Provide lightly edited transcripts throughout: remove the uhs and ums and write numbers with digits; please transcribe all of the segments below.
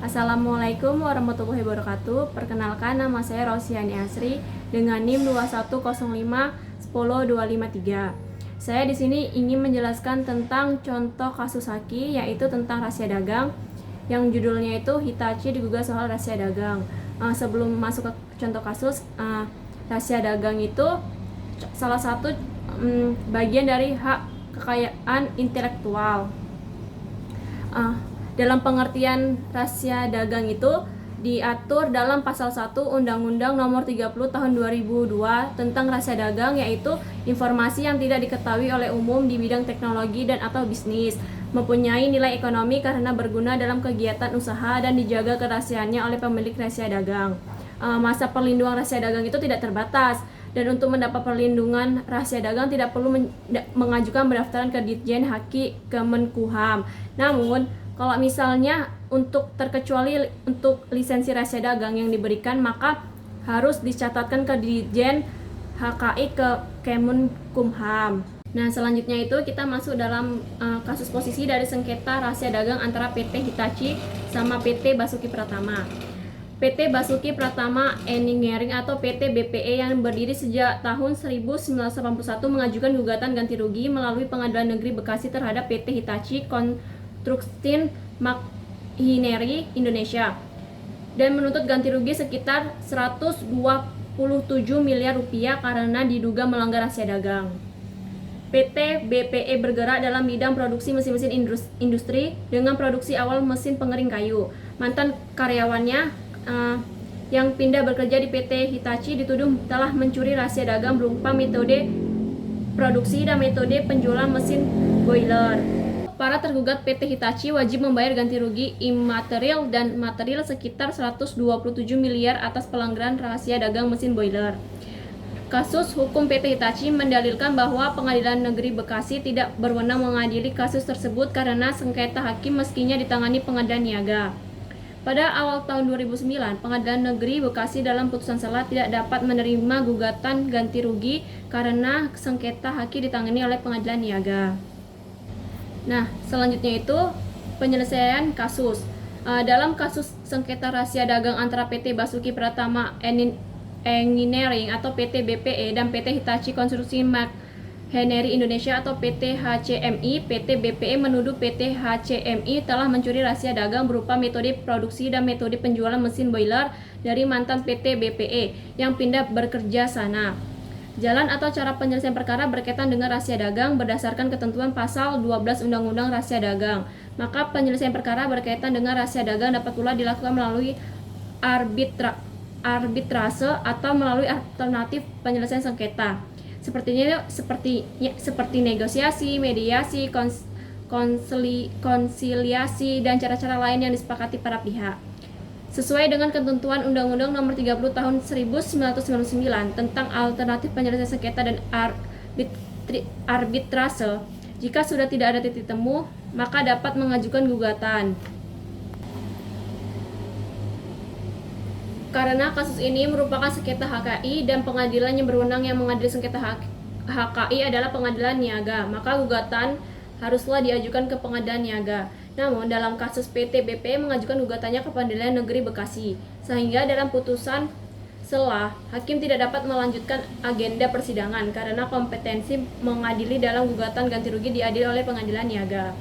Assalamualaikum warahmatullahi wabarakatuh. Perkenalkan, nama saya Rosiani Asri dengan NIM 210510253. Saya di sini ingin menjelaskan tentang contoh kasus Haki, yaitu tentang rahasia dagang yang judulnya itu Hitachi digugat soal rahasia dagang. Sebelum masuk ke contoh kasus, rahasia dagang itu salah satu bagian dari hak kekayaan intelektual. Dalam pengertian rahasia dagang itu diatur dalam pasal 1 Undang-Undang Nomor 30 Tahun 2002 tentang rahasia dagang, yaitu informasi yang tidak diketahui oleh umum di bidang teknologi dan atau bisnis, mempunyai nilai ekonomi karena berguna dalam kegiatan usaha dan dijaga kerahasiaannya oleh pemilik rahasia dagang. Masa perlindungan rahasia dagang itu tidak terbatas, dan untuk mendapat perlindungan rahasia dagang tidak perlu mengajukan pendaftaran ke Ditjen Haki Kemenkumham. Namun kalau misalnya untuk terkecuali untuk lisensi rahasia dagang yang diberikan, maka harus dicatatkan ke Ditjen HKI ke Kemenkumham. Nah, selanjutnya itu kita masuk dalam kasus posisi dari sengketa rahasia dagang antara PT Hitachi sama PT Basuki Pratama. PT Basuki Pratama Engineering atau PT BPE yang berdiri sejak tahun 1981 mengajukan gugatan ganti rugi melalui Pengadilan Negeri Bekasi terhadap PT Hitachi Construction Machinery Indonesia dan menuntut ganti rugi sekitar 127 miliar rupiah karena diduga melanggar rahasia dagang. PT BPE bergerak dalam bidang produksi mesin-mesin industri dengan produksi awal mesin pengering kayu. Mantan karyawannya yang pindah bekerja di PT Hitachi dituduh telah mencuri rahasia dagang berupa metode produksi dan metode penjualan mesin boiler. Para tergugat PT Hitachi wajib membayar ganti rugi imaterial dan material sekitar 127 miliar atas pelanggaran rahasia dagang mesin boiler. Kasus hukum PT Hitachi mendalilkan bahwa Pengadilan Negeri Bekasi tidak berwenang mengadili kasus tersebut karena sengketa hakim meskinya ditangani Pengadilan Niaga. Pada awal tahun 2009, Pengadilan Negeri Bekasi dalam putusan sela tidak dapat menerima gugatan ganti rugi karena sengketa haki ditangani oleh Pengadilan Niaga. Nah, selanjutnya itu penyelesaian kasus. Dalam kasus sengketa rahasia dagang antara PT Basuki Pratama Engineering atau PT BPE dan PT Hitachi Construction Machinery Indonesia atau PT HCMI, PT BPE menuduh PT HCMI telah mencuri rahasia dagang berupa metode produksi dan metode penjualan mesin boiler dari mantan PT BPE yang pindah bekerja sana. Jalan atau cara penyelesaian perkara berkaitan dengan rahasia dagang berdasarkan ketentuan pasal 12 Undang-Undang Rahasia Dagang. Maka penyelesaian perkara berkaitan dengan rahasia dagang dapat pula dilakukan melalui arbitrase atau melalui alternatif penyelesaian sengketa. Seperti negosiasi, mediasi, konsiliasi, dan cara-cara lain yang disepakati para pihak. Sesuai dengan ketentuan Undang-Undang Nomor 30 Tahun 1999 tentang alternatif penyelesaian sengketa dan arbitrase, jika sudah tidak ada titik temu, maka dapat mengajukan gugatan. Karena kasus ini merupakan sengketa HKI dan pengadilan yang berwenang yang mengadili sengketa HKI adalah Pengadilan Niaga, maka gugatan haruslah diajukan ke Pengadilan Niaga. Namun dalam kasus PT BPE mengajukan gugatannya ke Pengadilan Negeri Bekasi, sehingga dalam putusan sela hakim tidak dapat melanjutkan agenda persidangan karena kompetensi mengadili dalam gugatan ganti rugi diadili oleh Pengadilan Niaga.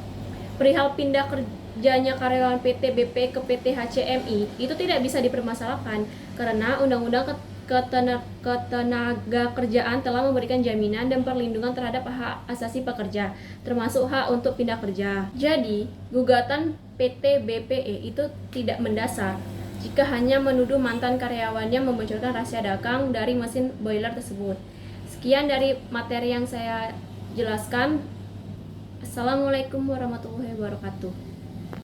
Perihal pindah kerjanya karyawan PT BP ke PT HCMI itu tidak bisa dipermasalahkan karena Undang-Undang Ketenagakerjaan telah memberikan jaminan dan perlindungan terhadap hak asasi pekerja, termasuk hak untuk pindah kerja. Jadi, gugatan PT BPE itu tidak mendasar jika hanya menuduh mantan karyawannya membocorkan rahasia dagang dari mesin boiler tersebut. Sekian dari materi yang saya jelaskan. Assalamualaikum warahmatullahi wabarakatuh.